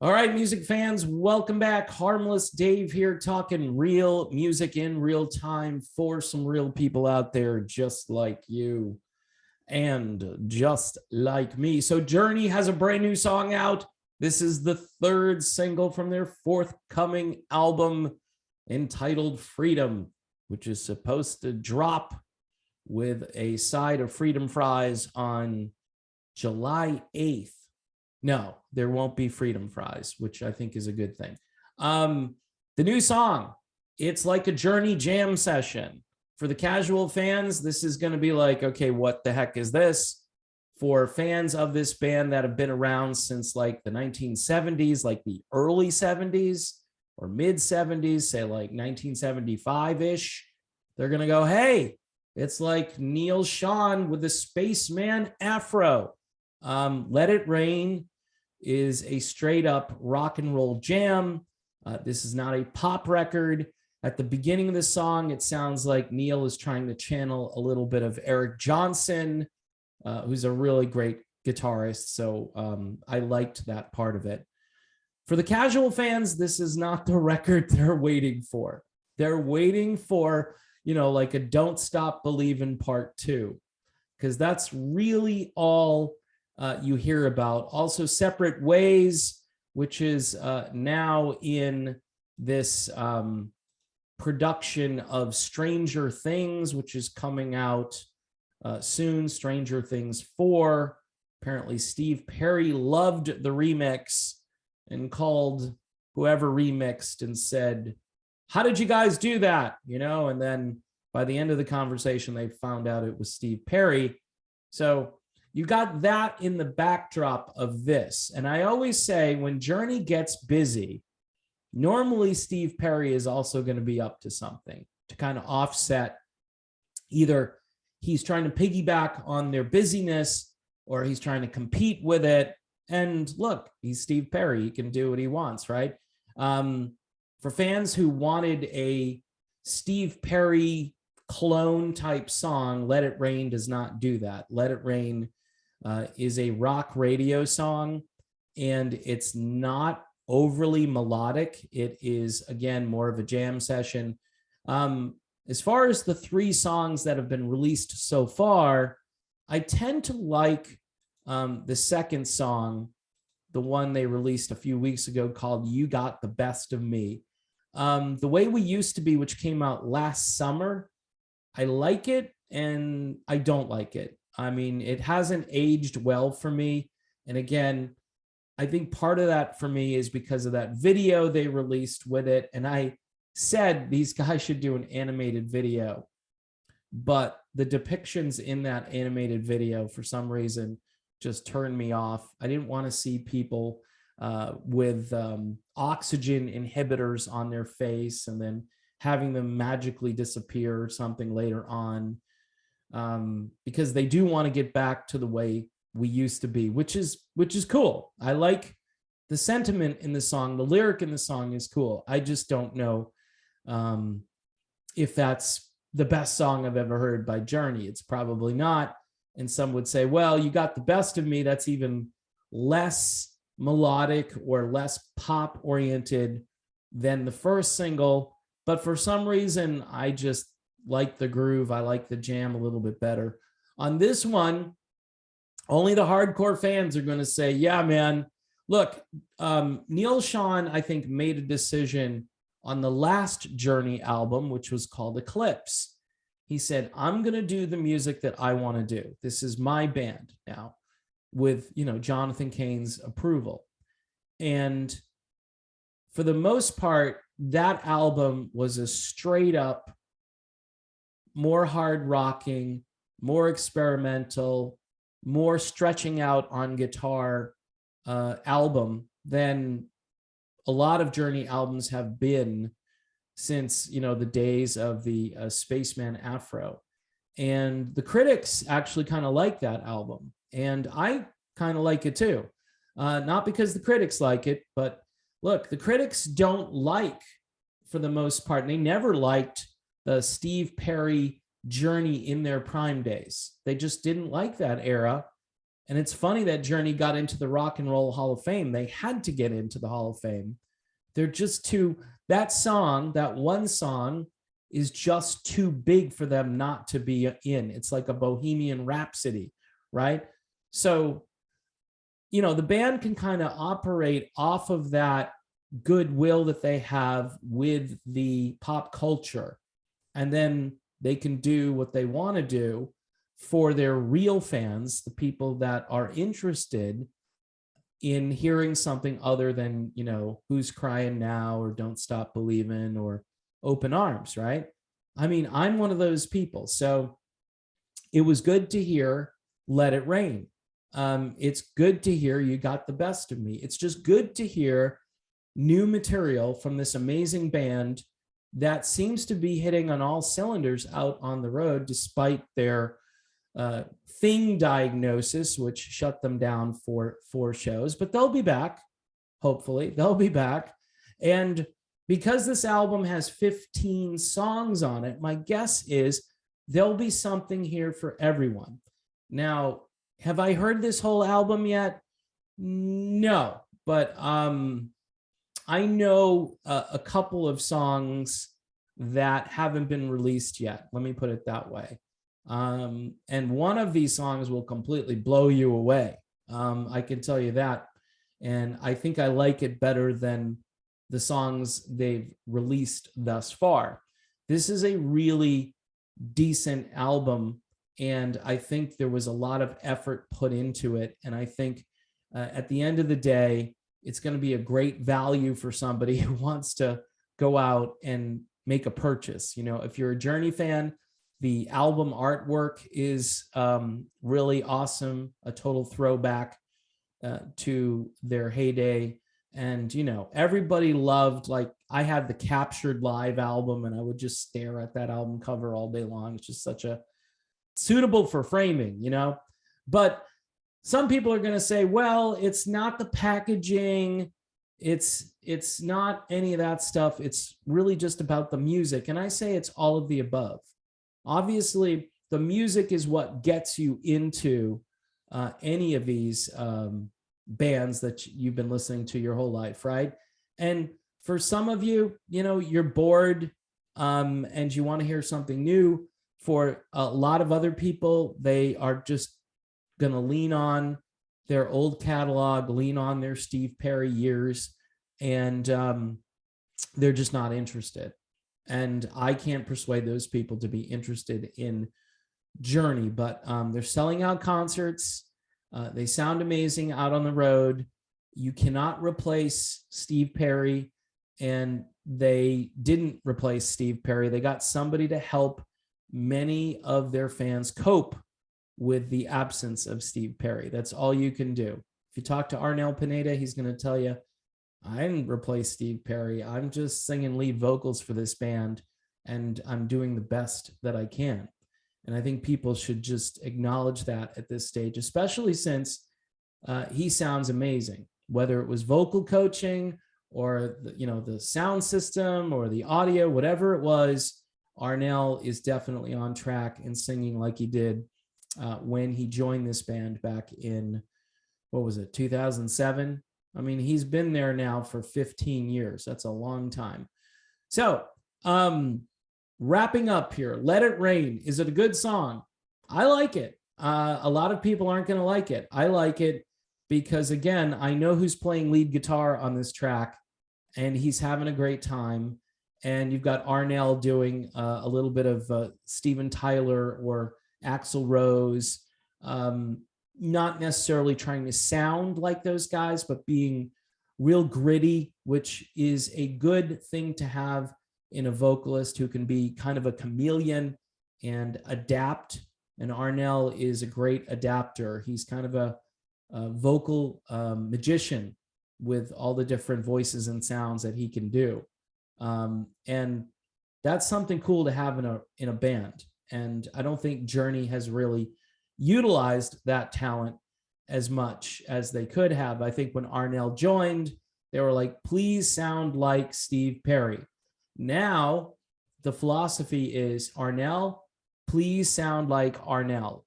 All right, music fans, welcome back. Harmless Dave here, talking real music in real time for some real people out there just like you and just like me. So Journey has a brand new song out. This is the third single from their forthcoming album entitled Freedom, which is supposed to drop with a side of freedom fries on July 8th. No, there won't be freedom fries, which I think is a good thing. The new song, it's like a Journey jam session. For the casual fans, this is going to be like, okay, what the heck is this? For fans of this band that have been around since like the 1970s, like the early 70s or mid 70s, say like 1975-ish, they're going to go, hey, it's like Neal Schon with the Spaceman Afro. Let It Rain is a straight up rock and roll jam. This is not a pop record. At the beginning of the song, it sounds like Neal is trying to channel a little bit of Eric Johnson, who's a really great guitarist. So I liked that part of it. For the casual fans, this is not the record they're waiting for. They're waiting for, like a Don't Stop Believin' Part 2, because that's really all you hear about. Also, Separate Ways, which is now in this production of Stranger Things, which is coming out soon. Stranger Things 4. Apparently, Steve Perry loved the remix and called whoever remixed and said, how did you guys do that? And then by the end of the conversation, they found out it was Steve Perry. So you got that in the backdrop of this. And I always say when Journey gets busy, normally Steve Perry is also going to be up to something to kind of offset. Either he's trying to piggyback on their busyness or he's trying to compete with it. And look, he's Steve Perry. He can do what he wants, right? For fans who wanted a Steve Perry clone type song, Let It Rain does not do that. Let It Rain is a rock radio song, and it's not overly melodic. It is, again, more of a jam session. As far as the 3 songs that have been released so far, I tend to like the second song, the one they released a few weeks ago called You Got the Best of Me. The Way We Used to Be, which came out last summer, I like it and I don't like it. I mean, it hasn't aged well for me. And again, I think part of that for me is because of that video they released with it. And I said these guys should do an animated video, but the depictions in that animated video for some reason just turned me off. I didn't want to see people with oxygen inhibitors on their face and then having them magically disappear or something later on, because they do want to get back to the way we used to be, which is cool. I like the sentiment in the song. The lyric in the song is cool. I just don't know if that's the best song I've ever heard by Journey. It's probably not. And some would say, well, You Got the Best of Me, that's even less melodic or less pop oriented than the first single. But for some reason, I just like the groove. I like the jam a little bit better. On this one, only the hardcore fans are going to say, yeah, man, look, Neal Schon, I think, made a decision on the last Journey album, which was called Eclipse. He said, I'm going to do the music that I want to do. This is my band now, with, Jonathan Cain's approval. And for the most part, that album was a straight up, more hard rocking, more experimental, more stretching out on guitar album than a lot of Journey albums have been since, the days of the Spaceman Afro. And the critics actually kind of like that album. And I kind of like it too. Not because the critics like it, but look, the critics don't like, for the most part, they never liked the Steve Perry Journey in their prime days. They just didn't like that era. And it's funny that Journey got into the Rock and Roll Hall of Fame. They had to get into the Hall of Fame. They're just too, that song, that one song is just too big for them not to be in. It's like a Bohemian Rhapsody, right? So, the band can kind of operate off of that goodwill that they have with the pop culture. And then they can do what they want to do for their real fans, the people that are interested in hearing something other than, Who's Crying Now or Don't Stop Believing or Open Arms, right? I mean, I'm one of those people. So it was good to hear Let It Rain. It's good to hear You Got the Best of Me. It's just good to hear new material from this amazing band that seems to be hitting on all cylinders out on the road, despite their thing diagnosis, which shut them down for 4 shows. But they'll be back. Hopefully, they'll be back. And because this album has 15 songs on it, my guess is there'll be something here for everyone. Now, have I heard this whole album yet? No, but I know a couple of songs that haven't been released yet. Let me put it that way. And one of these songs will completely blow you away. I can tell you that. And I think I like it better than the songs they've released thus far. This is a really decent album, and I think there was a lot of effort put into it. And I think at the end of the day, it's going to be a great value for somebody who wants to go out and make a purchase. If you're a Journey fan, the album artwork is really awesome, a total throwback to their heyday. And, everybody loved, like, I had the Captured Live album, and I would just stare at that album cover all day long. It's just such a suitable for framing, but some people are going to say, well, it's not the packaging. It's not any of that stuff. It's really just about the music. And I say it's all of the above. Obviously, the music is what gets you into any of these bands that you've been listening to your whole life, right? And for some of you, you're bored and you want to hear something new. For a lot of other people, they are just going to lean on their old catalog, lean on their Steve Perry years, and they're just not interested. And I can't persuade those people to be interested in Journey, but they're selling out concerts. They sound amazing out on the road. You cannot replace Steve Perry, and they didn't replace Steve Perry. They got somebody to help many of their fans cope with the absence of Steve Perry. That's all you can do. If you talk to Arnel Pineda, he's going to tell you, I didn't replace Steve Perry. I'm just singing lead vocals for this band, and I'm doing the best that I can. And I think people should just acknowledge that at this stage, especially since he sounds amazing, whether it was vocal coaching or the sound system or the audio, whatever it was. Arnel is definitely on track and singing like he did when he joined this band back in, 2007? I mean, he's been there now for 15 years. That's a long time. So, wrapping up here, Let It Rain. Is it a good song? I like it. A lot of people aren't going to like it. I like it because, again, I know who's playing lead guitar on this track, and he's having a great time. And you've got Arnel doing a little bit of Steven Tyler or Axl Rose, not necessarily trying to sound like those guys, but being real gritty, which is a good thing to have in a vocalist who can be kind of a chameleon and adapt. And Arnel is a great adapter. He's kind of a vocal magician with all the different voices and sounds that he can do. And that's something cool to have in a band. And I don't think Journey has really utilized that talent as much as they could have. I think when Arnel joined, they were like, please sound like Steve Perry. Now the philosophy is, Arnel, please sound like Arnel.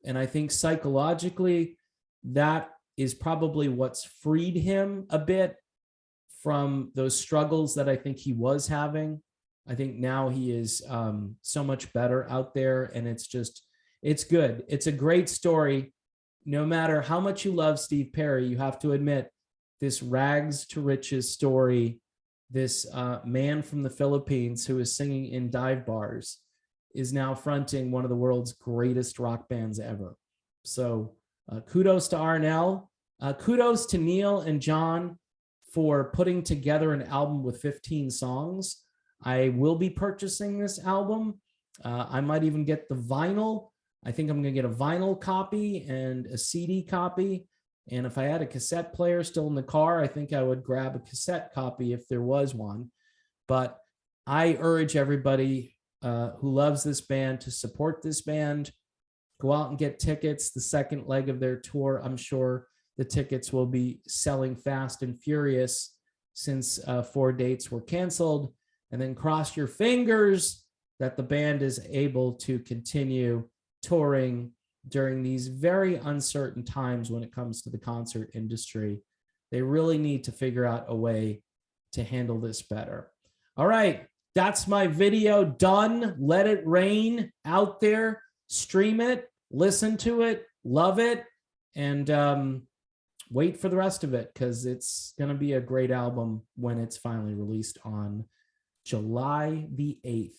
And I think psychologically, that is probably what's freed him a bit from those struggles that I think he was having. I think now he is so much better out there, and it's good. It's a great story. No matter how much you love Steve Perry, you have to admit this rags to riches story, this man from the Philippines who is singing in dive bars is now fronting one of the world's greatest rock bands ever. So kudos to Arnell. Kudos to Neal and John for putting together an album with 15 songs. I will be purchasing this album. I might even get the vinyl. I think I'm going to get a vinyl copy and a CD copy. And if I had a cassette player still in the car, I think I would grab a cassette copy if there was one. But I urge everybody who loves this band to support this band. Go out and get tickets. The second leg of their tour, I'm sure the tickets will be selling fast and furious since 4 dates were canceled. And then cross your fingers that the band is able to continue touring during these very uncertain times when it comes to the concert industry. They really need to figure out a way to handle this better. All right, that's my video done. Let it rain out there. Stream it, listen to it, love it, and wait for the rest of it, because it's going to be a great album when it's finally released on July the 8th.